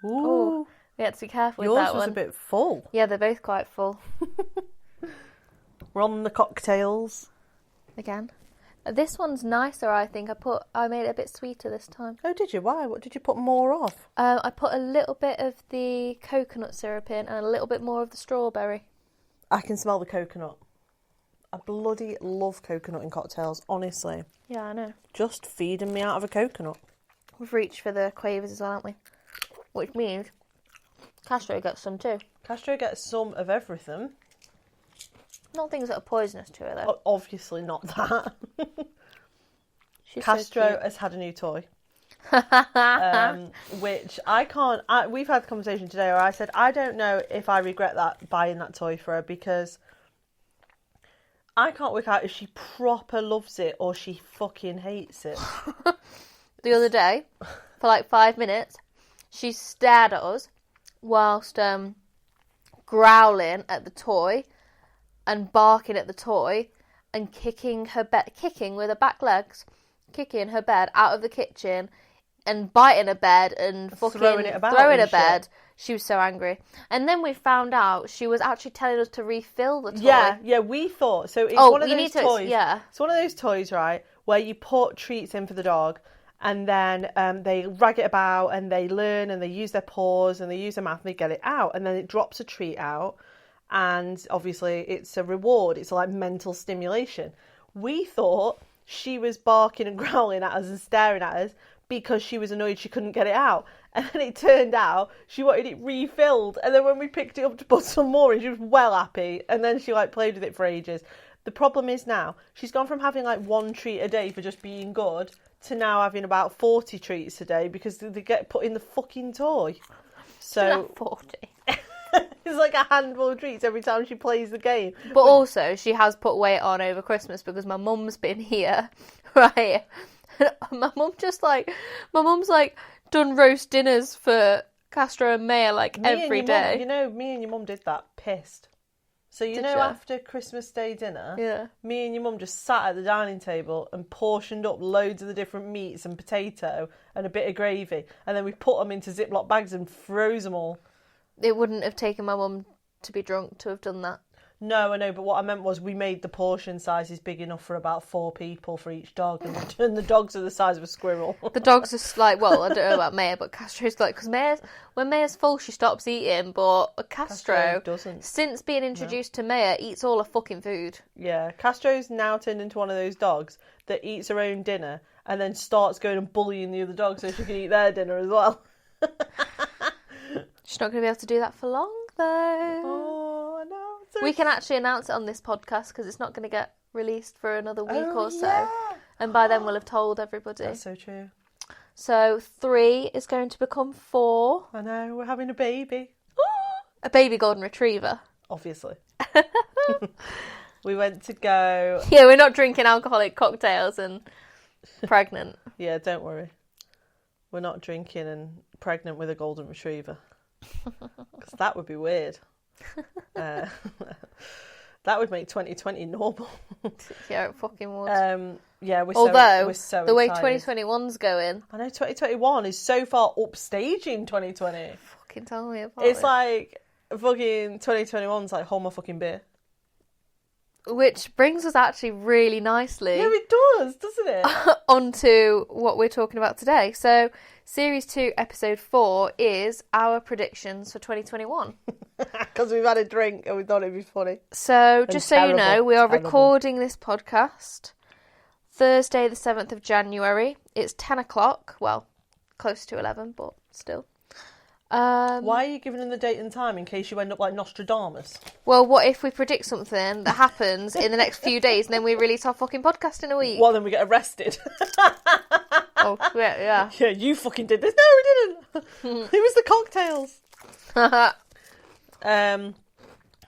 Ooh. We had to be careful with Yours that one. was a bit full. Yeah, they're both quite full. We're on the cocktails. Again. This one's nicer, I think. I made it a bit sweeter this time. Oh, did you? Why? What did you put more of? I put a little bit of the coconut syrup in and a little bit more of the strawberry. I can smell the coconut. I bloody love coconut in cocktails, honestly. Yeah, I know. Just feeding me out of a coconut. We've reached for the quavers as well, haven't we? Which means Castro gets some too. Castro gets some of everything. Not things that are poisonous to her, though. Obviously not that. She's Castro so has had a new toy. Which I can't... we've had the conversation today where I said, I don't know if I regret buying that toy for her, because I can't work out if she proper loves it or she fucking hates it. The other day, for like 5 minutes, she stared at us whilst growling at the toy and barking at the toy and kicking with her back legs, kicking her bed out of the kitchen and biting her bed and fucking throwing it about throwing her and bed. shit. She was so angry. And then we found out she was actually telling us to refill the toy. Yeah, we thought. So it's one of those toys. Yeah. It's one of those toys, right, where you put treats in for the dog and then they rag it about and they learn and they use their paws and they use their mouth and they get it out. And then it drops a treat out. And obviously it's a reward. It's like mental stimulation. We thought she was barking and growling at us and staring at us because she was annoyed she couldn't get it out. And then it turned out she wanted it refilled. And then when we picked it up to put some more in, she was well happy. And then she played with it for ages. The problem is now she's gone from having one treat a day for just being good to now having about 40 treats a day because they get put in the fucking toy. So 40. It's like a handful of treats every time she plays the game. But also, she has put weight on over Christmas because my mum's been here, right? My mum's done roast dinners for Castro and Maya every day. Me and your mum did that, pissed. So Did you? After Christmas Day dinner, Yeah. me and your mum just sat at the dining table and portioned up loads of the different meats and potato and a bit of gravy. And then we put them into Ziploc bags and froze them all. It wouldn't have taken my mum to be drunk to have done that. No, I know, but what I meant was we made the portion sizes big enough for about 4 people for each dog, and the dogs are the size of a squirrel. The dogs are I don't know about Maya, but Castro's because when Maya's full, she stops eating, but Castro doesn't. Since being introduced to Maya, eats all her fucking food. Yeah, Castro's now turned into one of those dogs that eats her own dinner and then starts going and bullying the other dogs so she can eat their dinner as well. She's not going to be able to do that for long, though. Oh, I know. We can actually announce it on this podcast because it's not going to get released for another week or so. Yeah. And by then we'll have told everybody. That's so true. So 3 is going to become 4. I know, we're having a baby. A baby golden retriever. Obviously. We went to go... Yeah, we're not drinking alcoholic cocktails and pregnant. Yeah, don't worry. We're not drinking and pregnant with a golden retriever. Because that would be weird. That would make 2020 normal. Yeah, it fucking would. Yeah, we're Although, so the way excited. 2021's going... I know 2021 is so far upstaging 2020. Fucking tell me about It's it. like fucking 2021's like hold my fucking beer. Which brings us actually really nicely... Yeah, it does, doesn't it? onto what we're talking about today. So, Series 2, Episode 4 is our predictions for 2021. Because we've had a drink and we thought it'd be funny. So, just so you know, we are terrible. recording this podcast Thursday the 7th of January. It's 10 o'clock. Well, close to 11, but still. Why are you giving them the date and time in case you end up like Nostradamus? Well, what if we predict something that happens in the next few days and then we release our fucking podcast in a week? Well, then we get arrested. Oh, yeah. Yeah, you fucking did this. No, we didn't. It was the cocktails.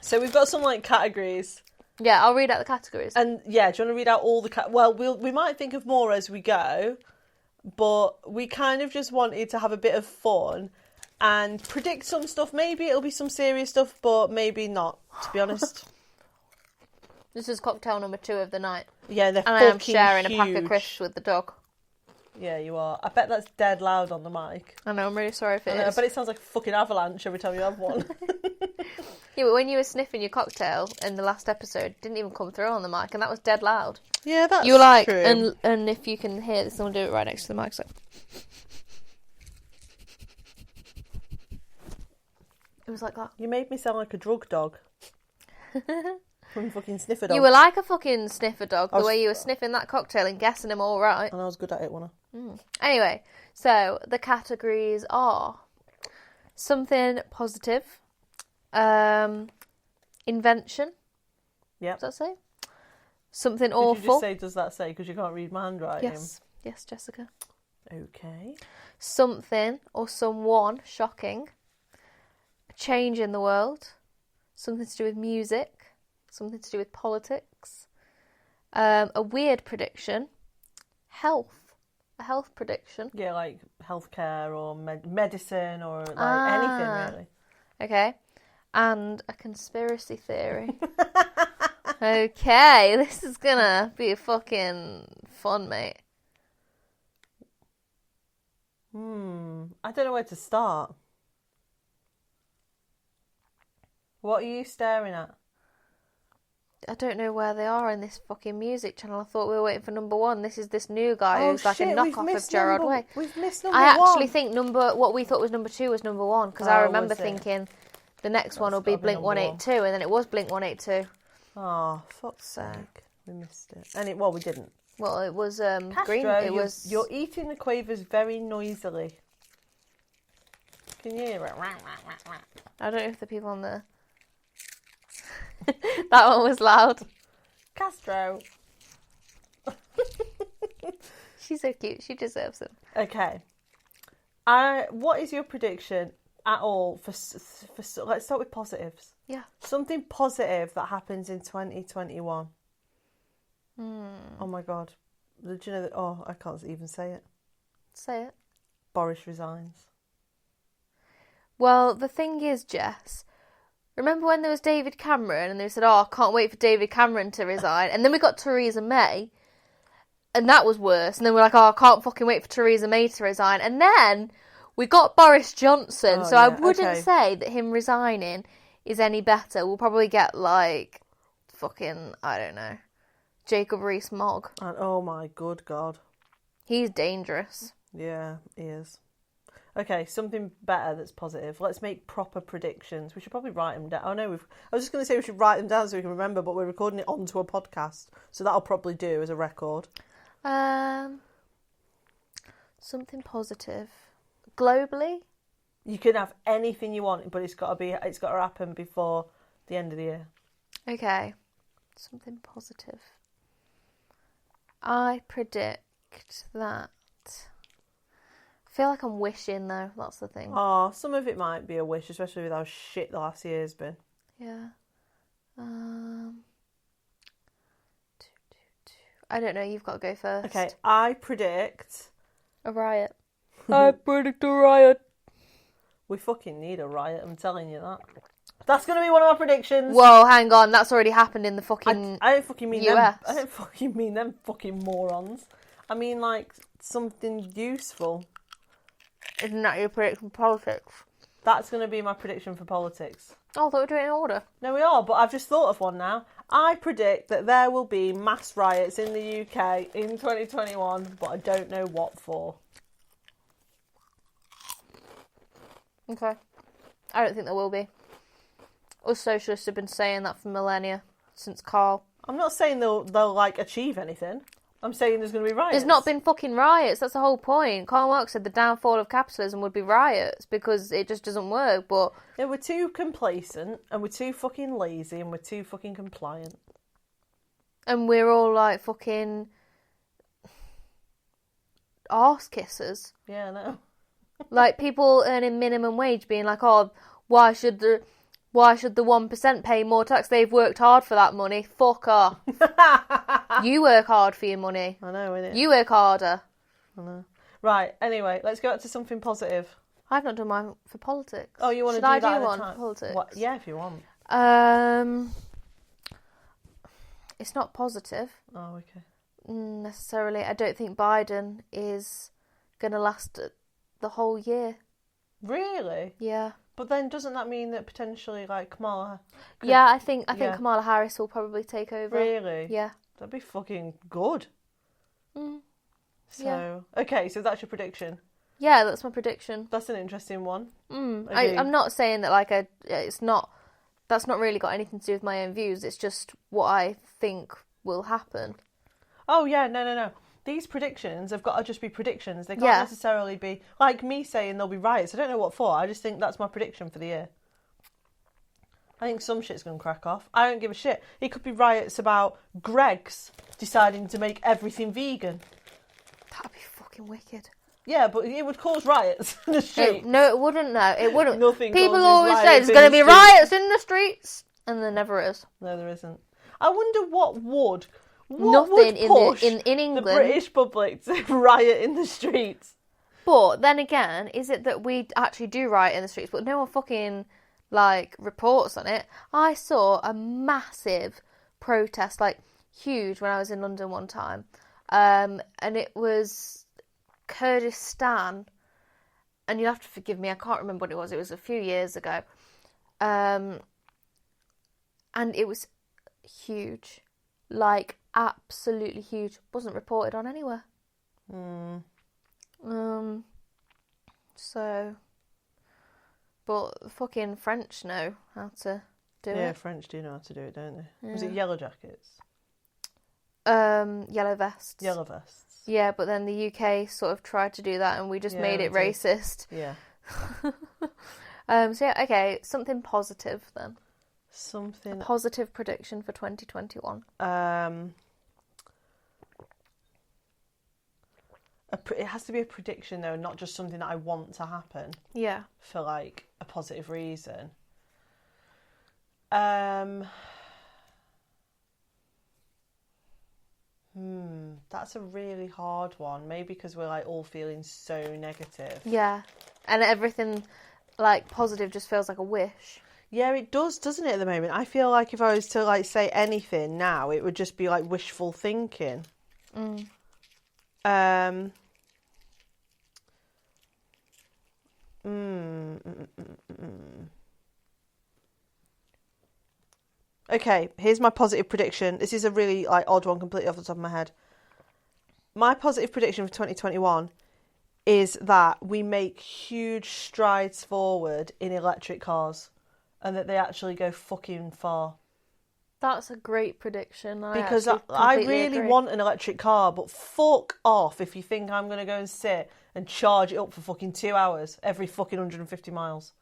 So we've got some like categories. Yeah, I'll read out the categories. And yeah, do you want to read out all the well, we might think of more as we go, but we kind of just wanted to have a bit of fun and predict some stuff. Maybe it'll be some serious stuff, but maybe not, to be honest. This is cocktail number 2 of the night. Yeah, they're And I am fucking sharing huge. a pack of crisps with the dog. Yeah, you are. I bet that's dead loud on the mic. I know, I'm really sorry if it I is. bet it sounds like a fucking avalanche every time you have one. Yeah, but when you were sniffing your cocktail in the last episode, it didn't even come through on the mic, and that was dead loud. Yeah, that's you were like, true. And if you can hear this, someone do it right next to the mic. So. It was like that. You made me sound like a drug dog. From fucking sniffer dog. You were like a fucking sniffer dog, the way you were sniffing that cocktail and guessing them all right. And I was good at it, wasn't I? Anyway, so the categories are something positive, invention. Yep. Does that say? Something Did awful. you just say, does that say? Because you can't read my handwriting. Yes, Jessica. Okay. Something or someone shocking. A change in the world. Something to do with music. Something to do with politics. A weird prediction. Health. A health prediction. Yeah, like healthcare or medicine or like anything really. Okay. And a conspiracy theory. Okay, this is gonna be fucking fun, mate. I don't know where to start. What are you staring at? I don't know where they are in this fucking music channel. I thought we were waiting for number one. This is this new guy who's like a knockoff of Gerard Way. We've missed number I one. actually think what we thought was number two was number one, because I remember thinking the next one will be Blink 182, and then it was Blink 182. Oh, fuck's sake. We missed it. We didn't. Well, it was Castro, green. You're eating the quavers very noisily. Can you hear it? I don't know if the people on the... That one was loud. Castro. She's so cute. She deserves it. Okay. What is your prediction at all for let's start with positives. Yeah. Something positive that happens in 2021. Oh my God. Did you know that? Oh, I can't even say it. Say it. Boris resigns. Well, the thing is, Jess, remember when there was David Cameron and they said, oh, I can't wait for David Cameron to resign. And then we got Theresa May and that was worse. And then we're like, oh, I can't fucking wait for Theresa May to resign. And then we got Boris Johnson. So I wouldn't say that him resigning is any better. We'll probably get like fucking, I don't know, Jacob Rees-Mogg. And oh my good God. He's dangerous. Yeah, he is. Okay, something better that's positive. Let's make proper predictions. We should probably write them down. Oh no, I was just going to say we should write them down so we can remember, but we're recording it onto a podcast, so that'll probably do as a record. Something positive. Globally? You can have anything you want, but it's got to happen before the end of the year. Okay. Something positive. I predict that. I feel like I'm wishing though, that's the thing. Oh, some of it might be a wish, especially with how shit the last year's been. Yeah. I don't know, you've got to go first. Okay, I predict... A riot. I predict a riot. We fucking need a riot, I'm telling you that. That's going to be one of my predictions. Whoa, hang on, that's already happened in the fucking I don't fucking mean US. them. I don't fucking mean them fucking morons. I mean, like, something useful. Isn't that your prediction for politics? That's going to be my prediction for politics. Oh, I thought we were doing it in order. No, we are, but I've just thought of one now. I predict that there will be mass riots in the UK in 2021, but I don't know what for. Okay. I don't think there will be. Us socialists have been saying that for millennia, since Carl. I'm not saying they'll like achieve anything. I'm saying there's going to be riots. There's not been fucking riots, that's the whole point. Karl Marx said the downfall of capitalism would be riots because it just doesn't work, but... Yeah, we're too complacent and we're too fucking lazy and we're too fucking compliant. And we're all like fucking... arse kissers. Yeah, I know. Like people earning minimum wage being like, oh, why should the 1% pay more tax? They've worked hard for that money. Fuck off. You work hard for your money. I know, innit? You work harder. I know. Right, anyway, let's go up to something positive. I've not done mine for politics. Oh, you want to Should do that I do at one a time? for politics? What? Yeah, if you want. It's not positive. Oh, okay. necessarily. I don't think Biden is going to last the whole year. Really? Yeah. But then doesn't that mean that potentially, like, Kamala... Yeah, I think Kamala Harris will probably take over. Really? Yeah. That'd be fucking good. So, okay, so that's your prediction. Yeah, that's my prediction. That's an interesting one. I'm not saying that, like, that's not really got anything to do with my own views. It's just what I think will happen. Oh, yeah, no. These predictions have got to just be predictions. They can't necessarily be, like me saying there'll be riots. I don't know what for. I just think that's my prediction for the year. I think some shit's going to crack off. I don't give a shit. It could be riots about Greggs deciding to make everything vegan. That'd be fucking wicked. Yeah, but it would cause riots in the street. No, it wouldn't, no. It wouldn't. Nothing People causes always say riots there's going to be in the riots in the streets. And there never is. No, there isn't. I wonder what would Nothing push in England. The British public to riot in the streets. But then again, is it that we actually do riot in the streets, but no one fucking, like, reports on it? I saw a massive protest, like, huge, when I was in London one time. And it was Kurdistan. And you'll have to forgive me, I can't remember what it was. It was a few years ago. And it was huge. Like, absolutely huge. Wasn't reported on anywhere. So, but the fucking French know how to do it. Yeah, French do know how to do it, don't they? Yeah. Was it Yellow Jackets? Yellow vests. Yellow vests. Yeah, but then the UK sort of tried to do that and we just made it racist. Yeah. So yeah, okay, something positive then. A positive prediction for 2021. It has to be a prediction though, not just something that I want to happen. Yeah. For like a positive reason. That's a really hard one. Maybe because we're like all feeling so negative. Yeah. And everything like positive just feels like a wish. Yeah, it does, doesn't it, at the moment? I feel like if I was to, like, say anything now, it would just be, like, wishful thinking. Okay, here's my positive prediction. This is a really, like, odd one, completely off the top of my head. My positive prediction for 2021 is that we make huge strides forward in electric cars. And that they actually go fucking far. That's a great prediction. Because I really want an electric car, but fuck off if you think I'm going to go and sit and charge it up for fucking 2 hours every fucking 150 miles.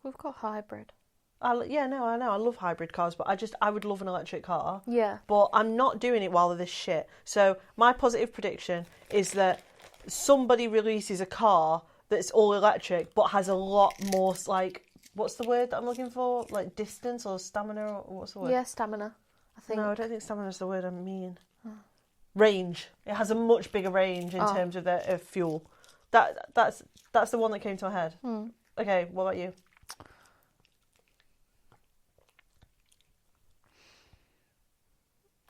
We've got hybrid. I know. I love hybrid cars, but I would love an electric car. Yeah. But I'm not doing it while they're this shit. So my positive prediction is that somebody releases a car that's all electric, but has a lot more, like... What's the word that I'm looking for? Like distance or stamina or what's the word? Yeah, stamina, I think. No, I don't think stamina is the word I mean. Range. It has a much bigger range in terms of the fuel. That's the one that came to my head. Okay, what about you?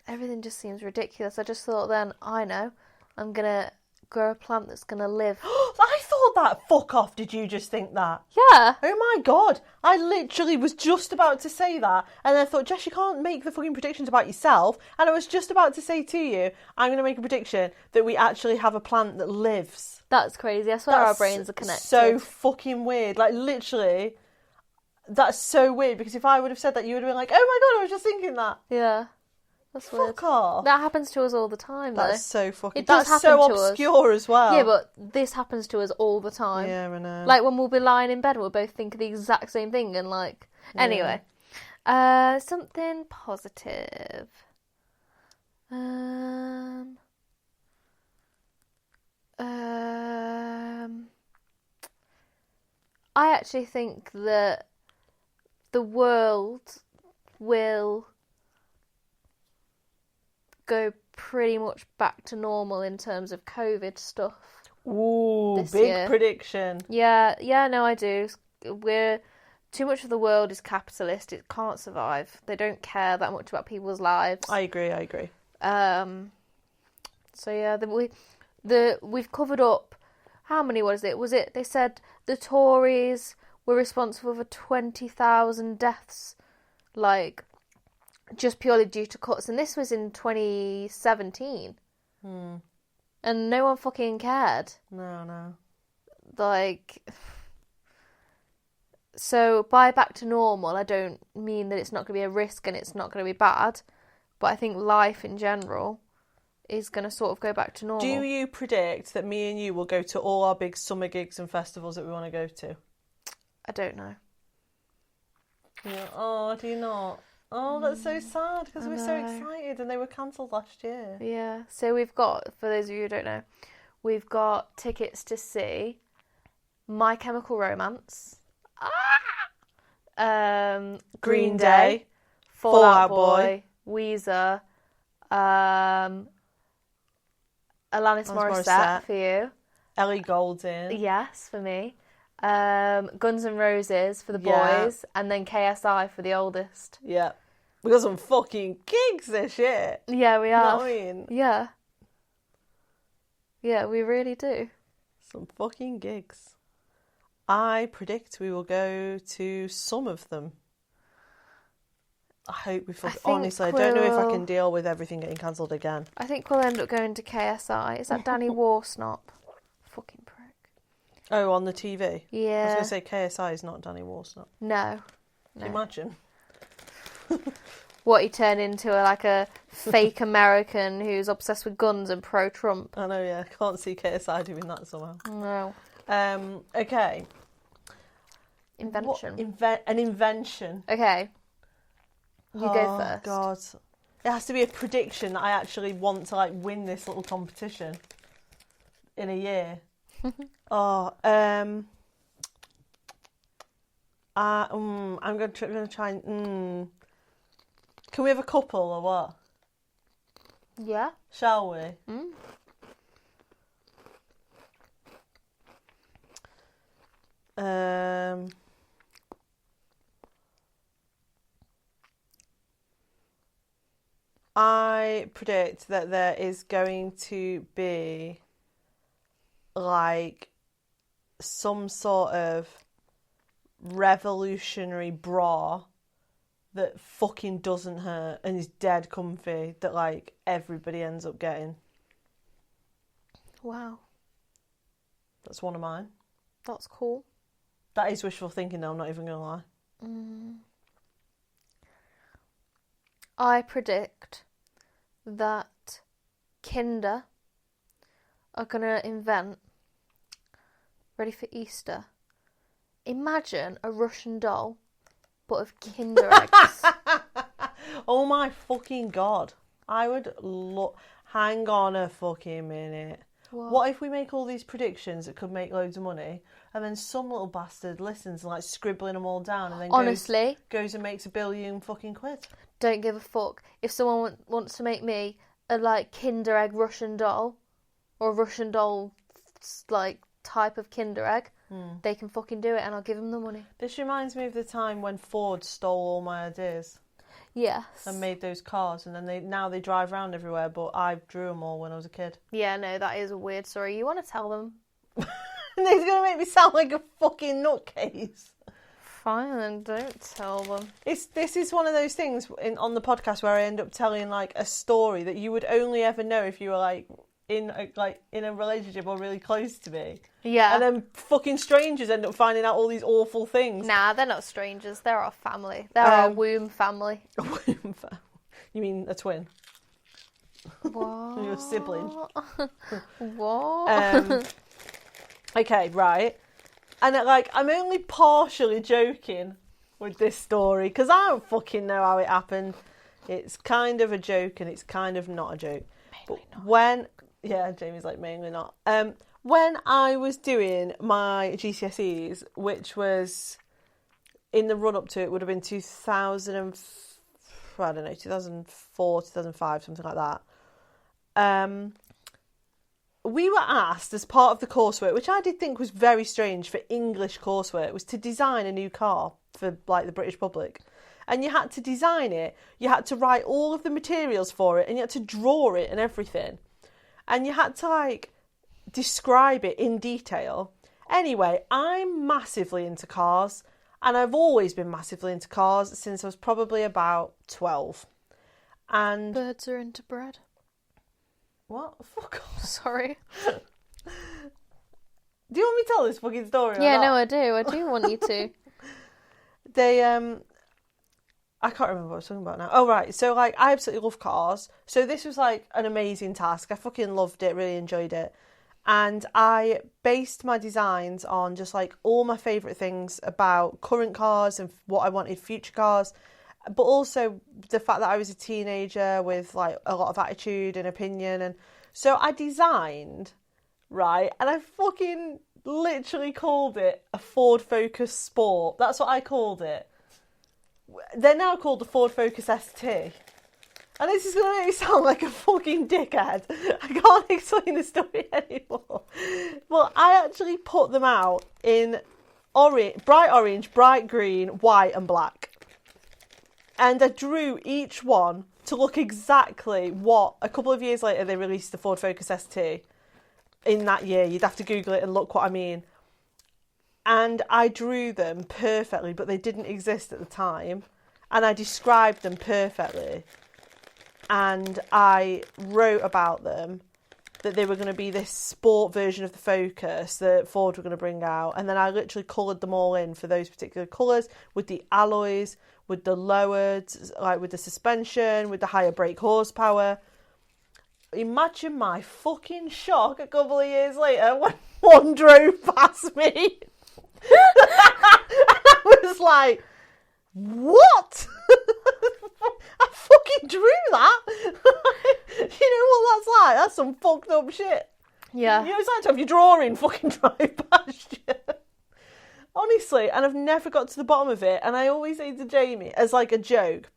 Everything just seems ridiculous. I just thought then, I know, I'm going to grow a plant that's going to live. I thought that. Fuck off. Did you just think that? Yeah. Oh my God. I literally was just about to say that. And I thought, Jess, you can't make the fucking predictions about yourself. And I was just about to say to you, I'm going to make a prediction that we actually have a plant that lives. That's crazy. I swear our brains are connected. So fucking weird. Like, literally, that's so weird. Because if I would have said that, you would have been like, oh my God, I was just thinking that. Yeah. That's weird. Fuck off. That happens to us all the time, though. That's so fucking... It does that's happen so to obscure us. as well. Yeah, but this happens to us all the time. Yeah, I know. Like, when we'll be lying in bed, we'll both think of the exact same thing, and, like... Yeah. Anyway. Something positive. I actually think that the world will go pretty much back to normal in terms of COVID stuff. Ooh, big year. Prediction. Yeah, no, I do. Too much of the world is capitalist. It can't survive. They don't care that much about people's lives. I agree. So yeah, we've covered up. How many was it? They said the Tories were responsible for 20,000 deaths, like, just purely due to cuts, and this was in 2017. And no one fucking cared. No. Like, so by back to normal, I don't mean that it's not going to be a risk and it's not going to be bad, but I think life in general is going to sort of go back to normal. Do you predict that me and you will go to all our big summer gigs and festivals that we want to go to? I don't know. Yeah. Oh, do you not? Oh, that's so sad, because we were so excited and they were cancelled last year. Yeah. So we've got, for those of you who don't know, we've got tickets to see My Chemical Romance, Green Day, Fall Out Boy, Weezer, Alanis Morissette for you, Ellie Goulding. Yes, for me. Guns N' Roses for the boys, and then KSI for the oldest. Yeah. We got some fucking gigs this year. Yeah, we are. You know what I mean? Yeah. Yeah, we really do. Some fucking gigs. I predict we will go to some of them. I hope we honestly, I don't know if I can deal with everything getting cancelled again. I think we'll end up going to KSI. Is that Danny Warsnop? Fucking prick. Oh, on the TV? Yeah. I was going to say KSI is not Danny Warsnop. No. Can you imagine? What, he turned into a fake American who's obsessed with guns and pro-Trump. I know, yeah. Can't see KSI doing that somehow. No. Okay. Invention. An invention. Okay. You go first. Oh, God. It has to be a prediction that I actually want to, win this little competition in a year. I'm going to try and... Can we have a couple or what? Yeah. Shall we? I predict that there is going to be some sort of revolutionary bra that fucking doesn't hurt and is dead comfy that everybody ends up getting. Wow. That's one of mine. That's cool. That is wishful thinking though, I'm not even going to lie. I predict that Kinder are going to invent, ready for Easter, imagine a Russian doll, but of Kinder eggs. Oh my fucking God. I would hang on a fucking minute. What if we make all these predictions that could make loads of money, and then some little bastard listens and scribbling them all down, and then honestly goes and makes $1 billion fucking quid? Don't give a fuck. If someone wants to make me a Kinder egg Russian doll, or a Russian doll type of Kinder egg, they can fucking do it, and I'll give them the money. This reminds me of the time when Ford stole all my ideas. Yes. And made those cars, and then they drive around everywhere, but I drew them all when I was a kid. Yeah, no, that is a weird story. You want to tell them? And he's going to make me sound like a fucking nutcase. Fine, then don't tell them. This is one of those things on the podcast where I end up telling a story that you would only ever know if you were in a relationship or really close to me. Yeah. And then fucking strangers end up finding out all these awful things. Nah, they're not strangers. They're our family. They're our womb family. A womb family? You mean a twin? What? Your sibling? What? Okay, right. And I'm only partially joking with this story because I don't fucking know how it happened. It's kind of a joke and it's kind of not a joke. Mainly not. Jamie's mainly not. When I was doing my GCSEs, which was in the run up to it, would have been 2004, 2005, something like that. We were asked as part of the coursework, which I did think was very strange for English coursework, was to design a new car for the British public. And you had to design it, you had to write all of the materials for it, and you had to draw it and everything. and you had to like describe it in detail. Anyway, I'm massively into cars, and I've always been massively into cars since I was probably about 12. And Birds are into bread. what? Fuck off. Sorry. Do you want me to tell this fucking story? Yeah, or no, not? I do. I do want you to. They I can't remember what I was talking about now. Oh right, so like I absolutely love cars. So this was like an amazing task. I fucking loved it, really enjoyed it. And I based my designs on just like all my favourite things about current cars and what I wanted future cars, but also the fact that I was a teenager with like a lot of attitude and opinion. And so I designed, right, and I fucking literally called it a Ford Focus Sport. That's what I called it. They're now called the Ford Focus ST. And this is going to make me sound like a fucking dickhead. I can't explain the story anymore. Well, I actually put them out in bright orange, bright green, white and black. And I drew each one to look exactly what, a couple of years later, they released the Ford Focus ST. In that year, you'd have to Google it and look what I mean. And I drew them perfectly, but they didn't exist at the time. And I described them perfectly. And I wrote about them, that they were going to be this sport version of the Focus that Ford were going to bring out. And then I literally coloured them all in for those particular colours, with the alloys, with the lowered, like with the suspension, with the higher brake horsepower. Imagine my fucking shock a couple of years later when one drove past me. I was like, what? I fucking drew that. You know what that's like? That's some fucked up shit. Yeah. You know, it's like to have your drawing fucking drive past you. Honestly, and I've never got to the bottom of it. And I always say to Jamie, as like a joke,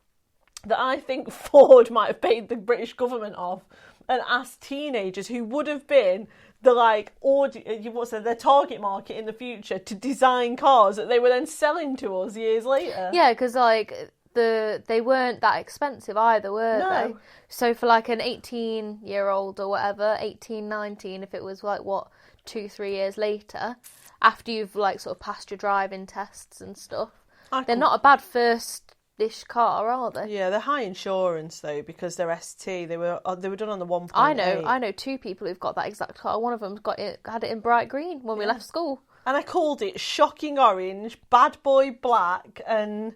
that I think Ford might have paid the British government off and asked teenagers who would have been the like their target market in the future to design cars that they were then selling to us years later. Yeah, because like they weren't that expensive either, were they? So for like an 18-year-old or whatever, 18, 19, if it was like 2-3 years later, after you've like sort of passed your driving tests and stuff, they're not a bad first-ish car, are they? Yeah, they're high insurance though because they're ST. They were done on the 1.8. I know 2 people who've got that exact car. One of them's had it in bright green when we left school. And I called it Shocking Orange, Bad Boy Black, and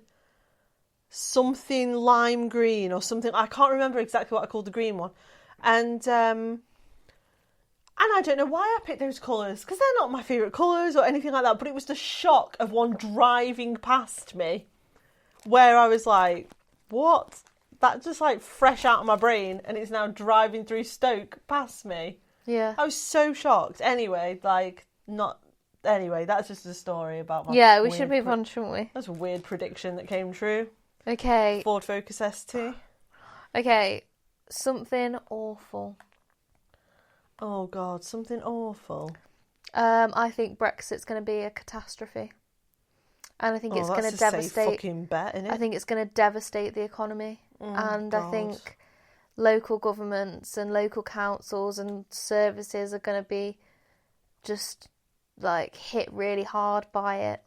something lime green or something. I can't remember exactly what I called the green one. And I don't know why I picked those colours, because they're not my favourite colours or anything like that, but it was the shock of one driving past me where I was like, what? That just like fresh out of my brain, and it's now driving through Stoke past me. Yeah. I was so shocked. Anyway, that's just a story about my... Yeah, we should move on, shouldn't we? That's a weird prediction that came true. Okay. Ford Focus ST. Okay, something awful. Oh God, something awful. I think Brexit's going to be a catastrophe, and I think it's going to devastate. Safe fucking bet, innit? I think it's going to devastate the economy, and God. I think local governments and local councils and services are going to be just like hit really hard by it.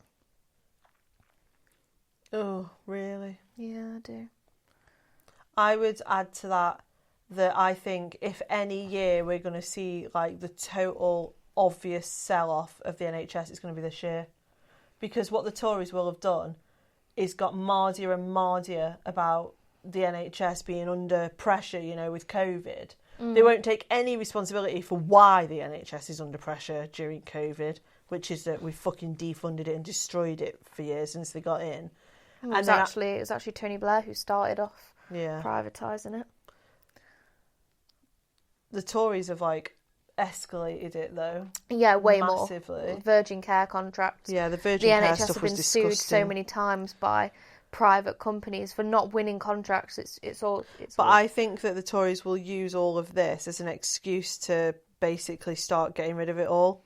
Oh, really? Yeah, I do. I would add to that I think if any year we're going to see like the total obvious sell-off of the NHS, it's going to be this year. Because what the Tories will have done is got mardier and mardier about the NHS being under pressure, you know, with COVID. They won't take any responsibility for why the NHS is under pressure during COVID, which is that we fucking defunded it and destroyed it for years since they got in. It was actually Tony Blair who started off privatising it. The Tories have like escalated it though. Yeah, way massively. More. Virgin Care contracts. Yeah, the Virgin Care NHS stuff have been was disgusting. sued so many times by private companies for not winning contracts. It's all. I think that the Tories will use all of this as an excuse to basically start getting rid of it all.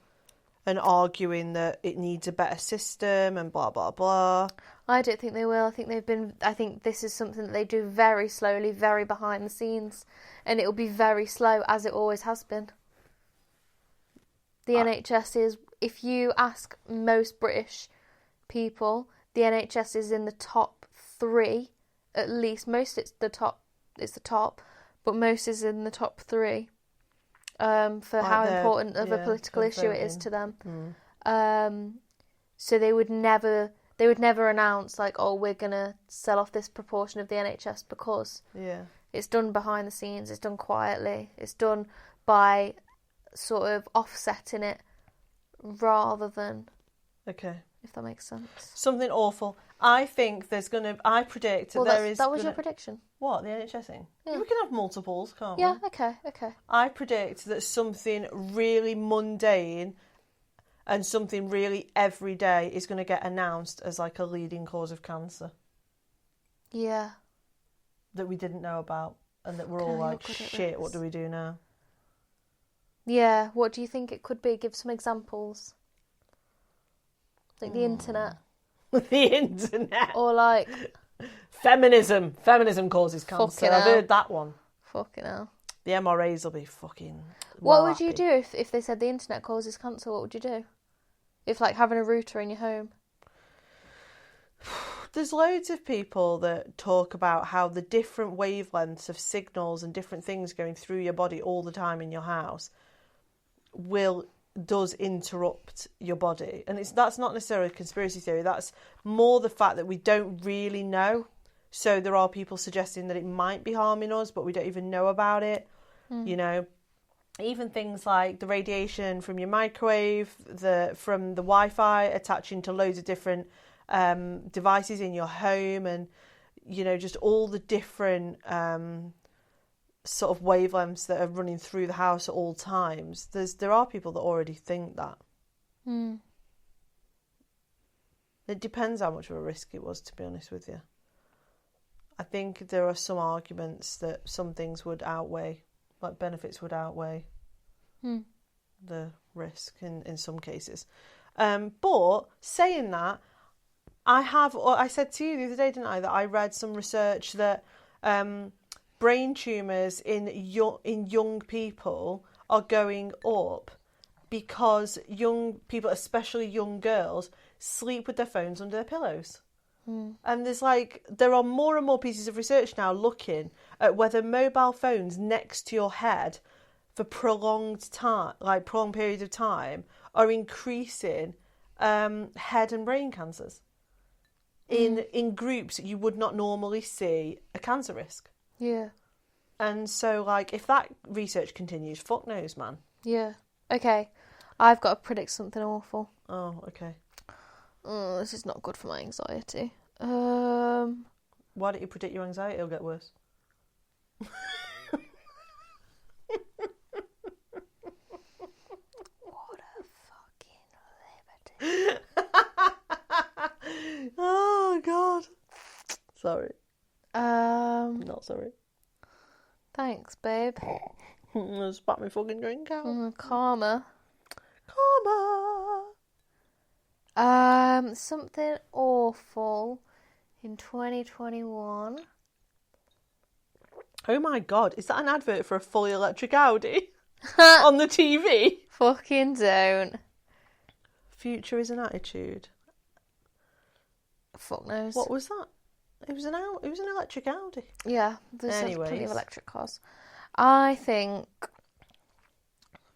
and arguing that it needs a better system and blah, blah, blah. I don't think they will. I think this is something that they do very slowly, very behind the scenes. And it will be very slow, as it always has been. The NHS is, if you ask most British people, the NHS is in the top 3, at least. Most it's the top, but most is in the top 3 for how important of a political issue it is to them. So they would never announce like, oh, we're gonna sell off this proportion of the NHS, because it's done behind the scenes, it's done quietly, it's done by sort of offsetting it rather than. Okay. If that makes sense. Something awful. I think I predict there is. That was your prediction. What, the NHS thing? Yeah. We can have multiples, can't we? Yeah, okay. I predict that something really mundane and something really everyday is going to get announced as like a leading cause of cancer. Yeah. That we didn't know about, and that we're all like, shit, what do we do now? Yeah, what do you think it could be? Give some examples. Like the internet. The internet. Or like... Feminism. Feminism causes cancer. I've heard that one. Fucking hell. The MRAs will be fucking... What would you do if they said the internet causes cancer? What would you do? If like having a router in your home? There's loads of people that talk about how the different wavelengths of signals and different things going through your body all the time in your house does interrupt your body. And that's not necessarily a conspiracy theory, that's more the fact that we don't really know. So there are people suggesting that it might be harming us, but we don't even know about it. You know, even things like the radiation from your microwave, from the Wi-Fi attaching to loads of different devices in your home, and you know, just all the different sort of wavelengths that are running through the house at all times. There are people that already think that. It depends how much of a risk it was, to be honest with you. I think there are some arguments that some things would outweigh, like benefits would outweigh the risk in some cases. But saying that, I said to you the other day, didn't I, that I read some research that brain tumours in young people are going up because young people, especially young girls, sleep with their phones under their pillows. And there are more and more pieces of research now looking at whether mobile phones next to your head for prolonged periods of time, are increasing head and brain cancers in groups that you would not normally see a cancer risk. Yeah. And so, if that research continues, fuck knows, man. Yeah. Okay. I've got to predict something awful. Oh, okay. This is not good for my anxiety. Why don't you predict your anxiety? It'll get worse. What a fucking liberty. Oh, God. Sorry. Not sorry. Thanks, babe. I spat my fucking drink out. Karma. Something awful in 2021. Oh my God, is that an advert for a fully electric Audi on the TV? Fucking don't. Future is an attitude. Fuck knows. What was that? It was an electric Audi. Yeah, there's plenty of electric cars. I think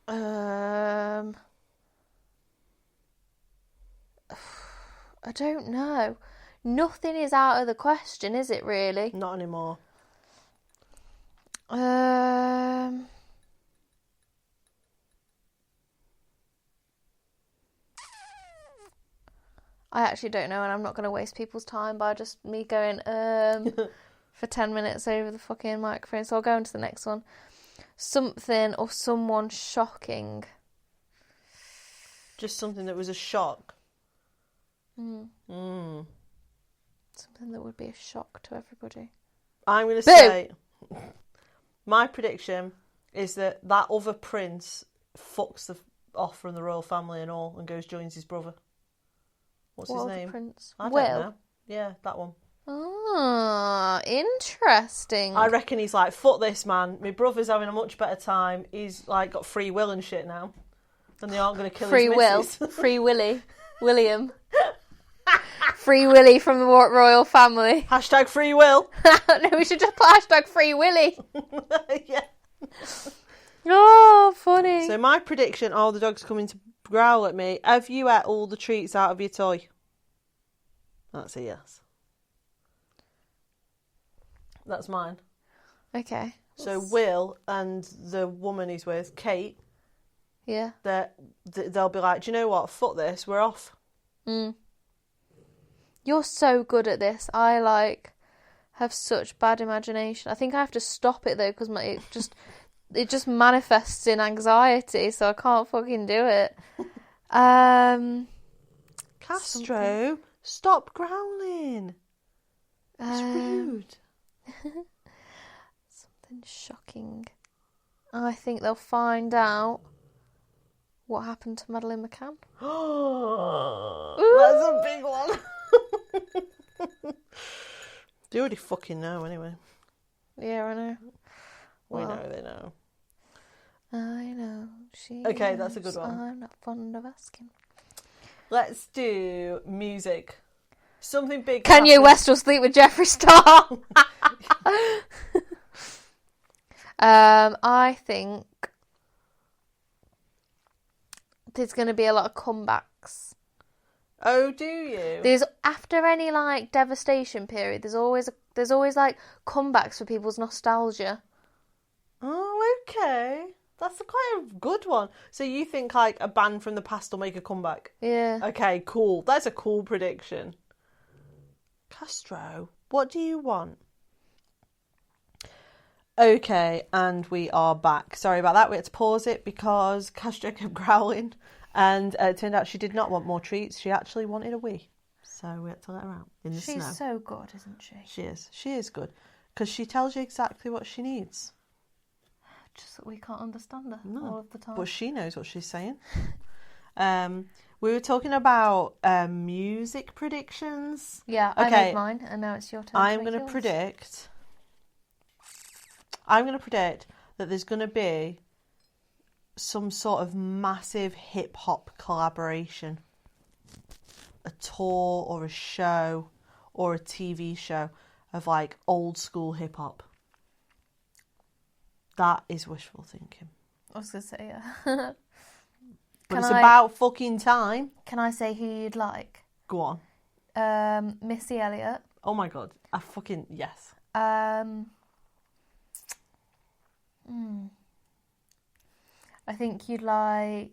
I don't know. Nothing is out of the question, is it really? Not anymore. I actually don't know, and I'm not going to waste people's time by just me going for 10 minutes over the fucking microphone. So I'll go on to the next one. Something or someone shocking. Just something that was a shock. Something that would be a shock to everybody. I'm going to say, my prediction is that other prince fucks off from the royal family and all, and goes joins his brother. What's his name? Prince? I don't Will. know. Yeah, that one. Ah, interesting. I reckon he's like, fuck this, man. My brother's having a much better time. He's like got free will and shit now. And they aren't going to kill Free his will. missus. Free Willy. William. Free Willy from the royal family. Hashtag free will. No, we should just put hashtag Free Willy. Yeah. Oh, funny. So my prediction, the dog's coming to growl at me. Have you ate all the treats out of your toy? That's a yes. That's mine. Okay. So Will and the woman he's with, Kate, Yeah. they'll be like, do you know what? Fuck this, we're off. You're so good at this. I have such bad imagination. I think I have to stop it though because it just manifests in anxiety, so I can't fucking do it. Castro, stop growling. It's rude. Something shocking. I think they'll find out what happened to Madeleine McCann. That's a big one. They already fucking know anyway. Yeah, I know. We know they know. I know. Okay, that's a good one. I'm not fond of asking. Let's do music. Something big. Kanye West will sleep with Jeffree Star. I think there's going to be a lot of comebacks. Oh, do you? There's after any devastation period, there's always comebacks for people's nostalgia. Oh, okay. That's quite a good one. So you think a band from the past will make a comeback? Yeah. Okay, cool. That's a cool prediction. Castro, what do you want? Okay, and we are back. Sorry about that. We had to pause it because Castro kept growling. And it turned out she did not want more treats. She actually wanted a wee. So we had to let her out in the snow. She's so good, isn't she? She is. She is good. Because she tells you exactly what she needs. Just that we can't understand her all of the time. But she knows what she's saying. We were talking about music predictions. Yeah, I made mine, and now it's your turn. I'm going to predict that there's going to be some sort of massive hip hop collaboration, a tour or a show or a TV show of old school hip hop. That is wishful thinking. I was going to say, yeah. But it's about fucking time. Can I say who you'd like? Go on. Missy Elliott. Oh my god. Yes. I think you'd like...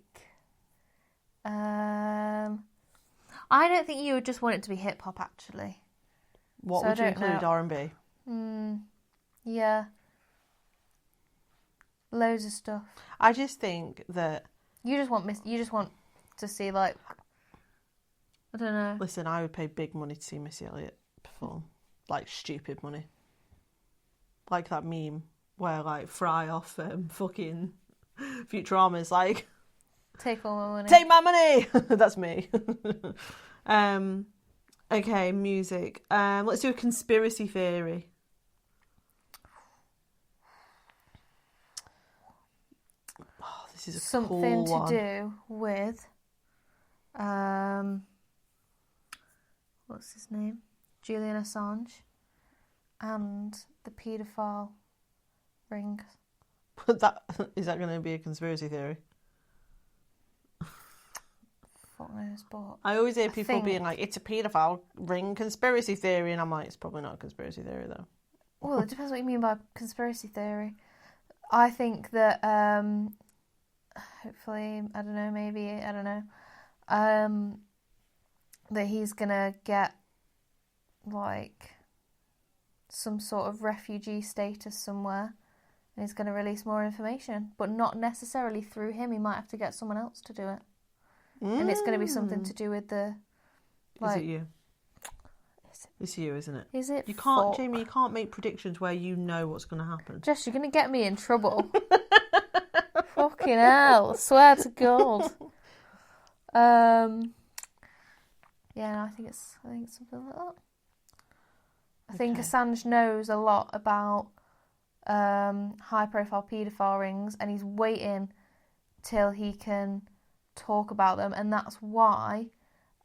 I don't think you would just want it to be hip-hop, actually. What would you include? R&B? Yeah. Loads of stuff. I just think that... You just want to see, I don't know. Listen, I would pay big money to see Missy Elliott perform. Stupid money. Like that meme where, Fry off fucking Futurama's Take all my money. Take my money! That's me. Okay, music. Let's do a conspiracy theory. Oh, this is a something cool one. To do with what's his name? Julian Assange and the paedophile ring. Is that going to be a conspiracy theory? Fuck knows, but I always hear people being like, it's a paedophile ring conspiracy theory, and I'm like, it's probably not a conspiracy theory though. Well, it depends what you mean by conspiracy theory. I think that hopefully, I don't know, maybe, I don't know, that he's gonna get some sort of refugee status somewhere, and he's gonna release more information, but not necessarily through him. He might have to get someone else to do it. And it's going to be something to do with the... Is it you? It's you, isn't it? Is it? You can't, Jamie, you can't make predictions where you know what's going to happen. Jess, you're going to get me in trouble. Fuck Fucking hell. Swear to God. Yeah, no, I think it's something like that. I think Assange knows a lot about high-profile paedophile rings, and he's waiting till he can talk about them, and that's why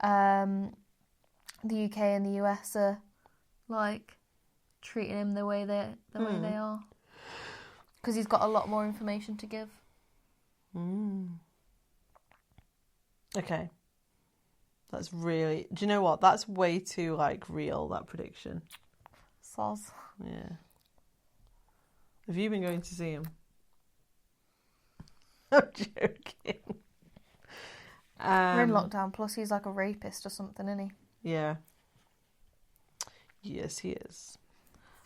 the UK and the US are like treating him the way they are, because he's got a lot more information to give. Okay. That's really... Do you know what? That's way too, like, real, that prediction. Soz. Yeah. Have you been going to see him? I'm joking. We're in lockdown, plus he's like a rapist or something, isn't he? Yeah. Yes, he is.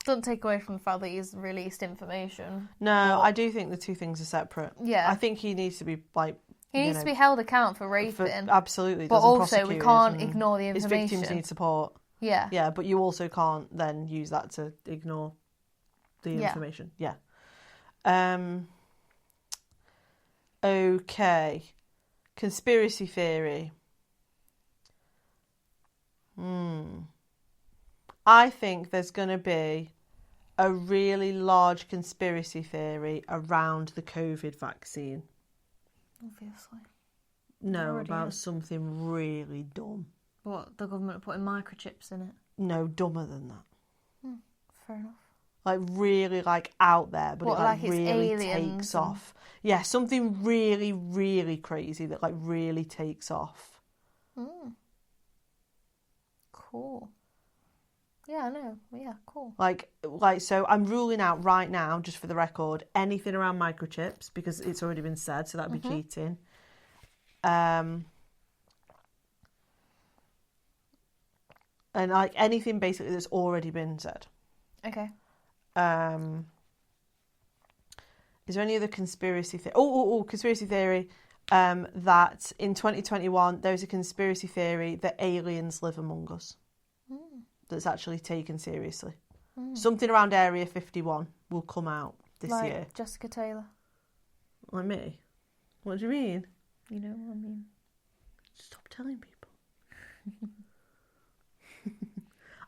Doesn't take away from the fact that he's released information. No, I do think the two things are separate. Yeah. I think he needs to be, like... He needs to be held account for raping. Absolutely. But also, we can't ignore the information. His victims need support. Yeah. Yeah, but you also can't then use that to ignore the information. Yeah. Okay. Conspiracy theory. I think there's going to be a really large conspiracy theory around the COVID vaccine. Obviously. No, about something really dumb. What, the government putting microchips in it? No, dumber than that. Fair enough. Like, really, like, out there, but what, it, like it's really aliens takes off. Yeah, something really, really crazy that, like, really takes off. Cool. Yeah, I know. Yeah, cool. Like, so I'm ruling out right now, just for the record, anything around microchips, because it's already been said, so that'd be cheating. And, like, anything basically that's already been said. Okay. Is there any other conspiracy theory? Conspiracy theory that in 2021 there is a conspiracy theory that aliens live among us. That's actually taken seriously. Something around Area 51 will come out this year. Like Jessica Taylor. Like me? What do you mean? You know what I mean. Stop telling people.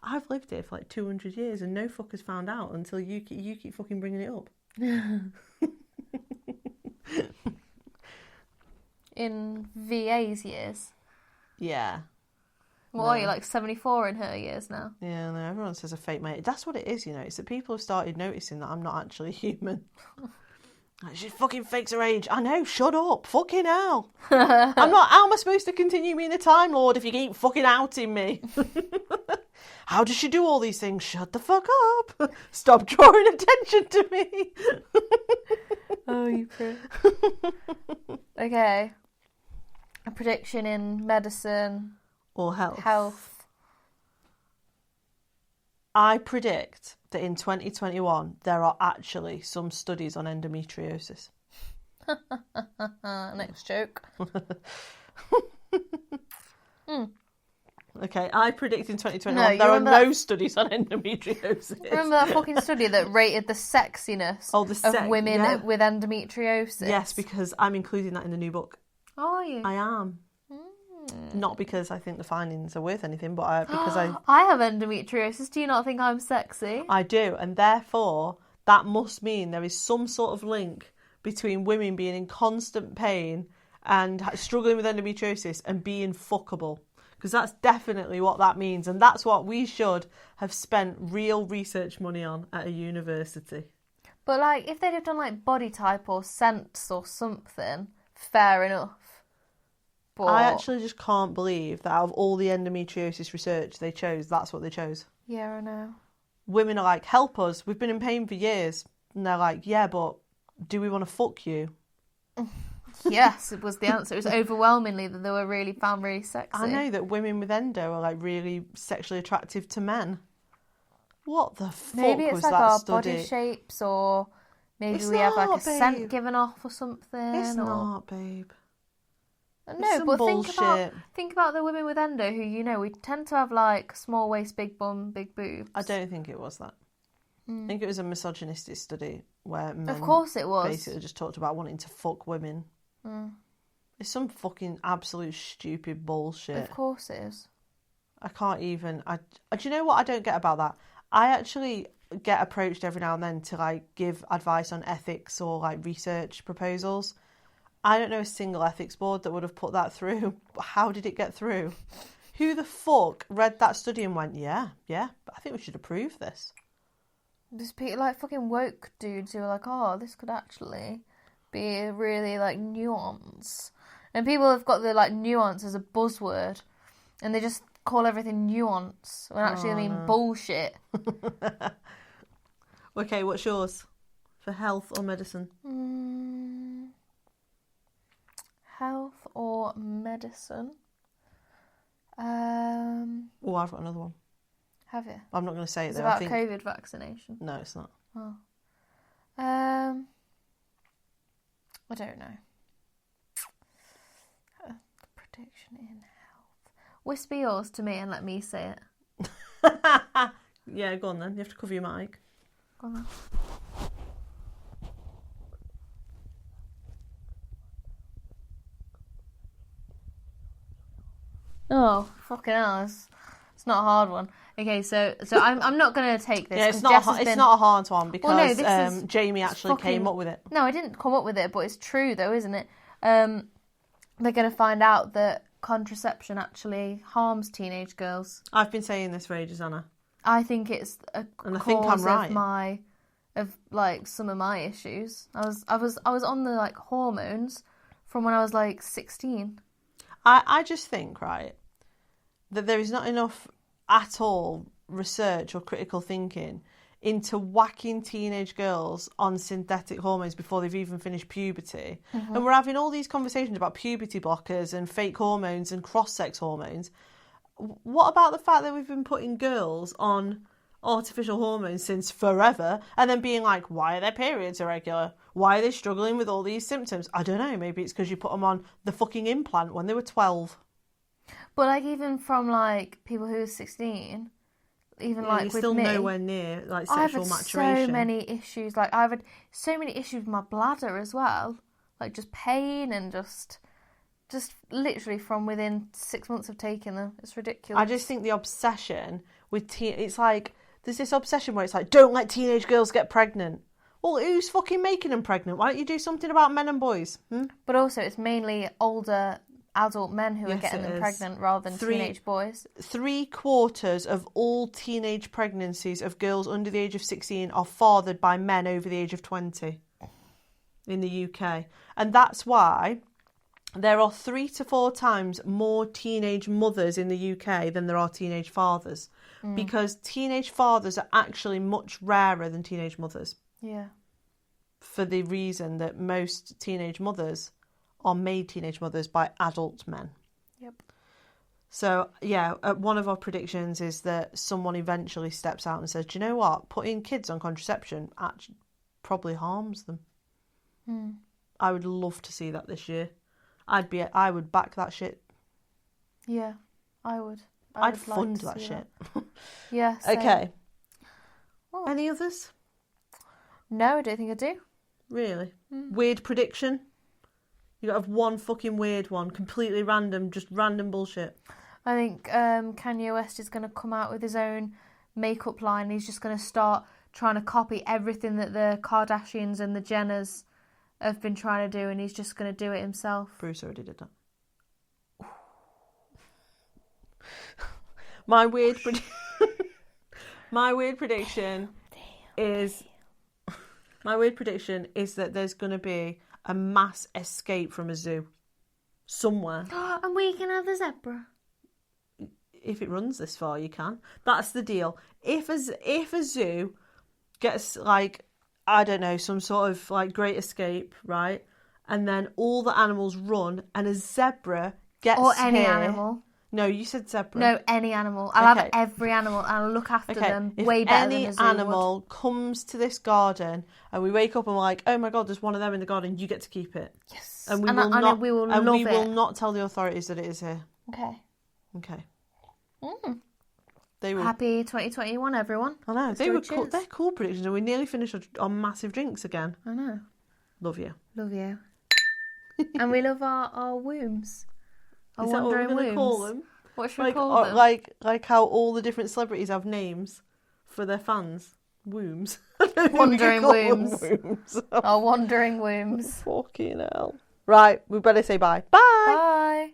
I've lived here for like 200 years and no fuckers found out until you keep fucking bringing it up. In VA's years? Yeah. What are you, like 74 in her years now? Yeah, no, everyone says I fake my age. That's what it is, you know. It's that people have started noticing that I'm not actually human. Like, she fucking fakes her age. I know, shut up. Fucking hell. I'm not... How am I supposed to continue being a Time Lord if you keep fucking outing me? How does she do all these things? Shut the fuck up. Stop drawing attention to me. Oh, you prick. Okay. A prediction in medicine... Or health. I predict that in 2021 there are actually some studies on endometriosis. Next joke. Okay, I predict in 2021 there are no studies on endometriosis. Remember that fucking study that rated the sexiness of women with endometriosis? Yes, because I'm including that in the new book. Oh, are you? I am. Not because I think the findings are worth anything, but because I have endometriosis. Do you not think I'm sexy? I do, and therefore that must mean there is some sort of link between women being in constant pain and struggling with endometriosis and being fuckable. Because that's definitely what that means, and that's what we should have spent real research money on at a university. But, like, if they'd have done, like, body type or sense or something, fair enough. But I actually just can't believe that out of all the endometriosis research they chose, that's what they chose. Yeah, I know. Women are like, help us, we've been in pain for years. And they're like, yeah, but do we want to fuck you? Yes, it was the answer. It was overwhelmingly that they were found really sexy. I know that women with endo are like really sexually attractive to men. What the fuck maybe it's was like that our study? Body shapes, or maybe It's we have like a not, babe. scent given off or something. It's not, babe. No, but think about the women with endo who, we tend to have like small waist, big bum, big boobs. I don't think it was that. I think it was a misogynistic study where men Of course it was. basically just talked about wanting to fuck women. It's some fucking absolute stupid bullshit. Of course it is. I can't even... do you know what I don't get about that? I actually get approached every now and then to, like, give advice on ethics or, like, research proposals. I don't know a single ethics board that would have put that through. How did it get through? Who the fuck read that study and went, yeah, but I think we should approve this? There's people like fucking woke dudes who are like, oh, this could actually be a really like nuance. And people have got the like nuance as a buzzword and they just call everything nuance when actually I mean bullshit. Okay, what's yours? For health or medicine? Health or medicine? Oh, I've got another one. Have you? I'm not going to say it It's though. about I think... COVID vaccination. No, it's not. Oh. I don't know. Prediction in health. Whisper yours to me and let me say it. Yeah, go on then. You have to cover your mic. Go on then. Oh, fucking hell. It's not a hard one. Okay, so I'm not going to take this. Yeah, it's not a hard one because Well, no, Jaimi actually came up with it. No, I didn't come up with it, but it's true though, isn't it? They're going to find out that contraception actually harms teenage girls. I've been saying this for ages, Anna. I think it's a And I cause think I'm right. of like some of my issues. I was on the like hormones from when I was like 16. I just think, right, that there is not enough at all research or critical thinking into whacking teenage girls on synthetic hormones before they've even finished puberty. And we're having all these conversations about puberty blockers and fake hormones and cross-sex hormones. What about the fact that we've been putting girls on artificial hormones since forever and then being like, why are their periods irregular? Why are they struggling with all these symptoms? I don't know, maybe it's because you put them on the fucking implant when they were 12. But like even from like people who are 16, even like you're with still me, nowhere near like I've sexual had maturation. so many issues. Like I've had so many issues with my bladder as well, like just pain and just literally from within 6 months of taking them. It's ridiculous. I just think the obsession with it's like there's this obsession where it's like, don't let teenage girls get pregnant. Well, who's fucking making them pregnant? Why don't you do something about men and boys? But also, it's mainly older adult men who are getting them is. pregnant rather than teenage boys. 3/4 of all teenage pregnancies of girls under the age of 16 are fathered by men over the age of 20 in the UK. And that's why there are 3 to 4 times more teenage mothers in the UK than there are teenage fathers. Because teenage fathers are actually much rarer than teenage mothers. Yeah. For the reason that most teenage mothers are made teenage mothers by adult men. Yep. So, yeah, one of our predictions is that someone eventually steps out and says, do you know what? Putting kids on contraception actually probably harms them. I would love to see that this year. I would back that shit. Yeah, I would. I'd fund that shit. Yeah, same. Okay. Oh. Any others? No, I don't think I do. Really? Weird prediction? You gotta have one fucking weird one, completely random, just random bullshit. I think Kanye West is going to come out with his own makeup line. He's just going to start trying to copy everything that the Kardashians and the Jenners have been trying to do, and he's just going to do it himself. Bruce already did that. My weird prediction is that there's going to be a mass escape from a zoo somewhere. And we can have the zebra. If it runs this far, you can. That's the deal. If a zoo gets like, I don't know, some sort of like great escape, right? And then all the animals run and a zebra gets Or any here. animal. No, you said zebra. No, any animal. I'll have every animal and I'll look after them way better than a zoo If any animal comes to this garden and we wake up and we're like, oh my God, there's one of them in the garden, you get to keep it. Yes. And we will not tell the authorities that it is here. Okay. Okay. They were. Happy 2021, everyone. I know. They were cool. Cheers. They're cool predictions, and we nearly finished on massive drinks again. I know. Love you. Love you. And we love our wombs. Our Is that what we're wandering going to wombs. call them? What should we call them? Like how all the different celebrities have names for their fans. Wombs. Wandering wombs. Wombs. Our wandering wombs. Fucking hell. Right, we better say bye. Bye. Bye.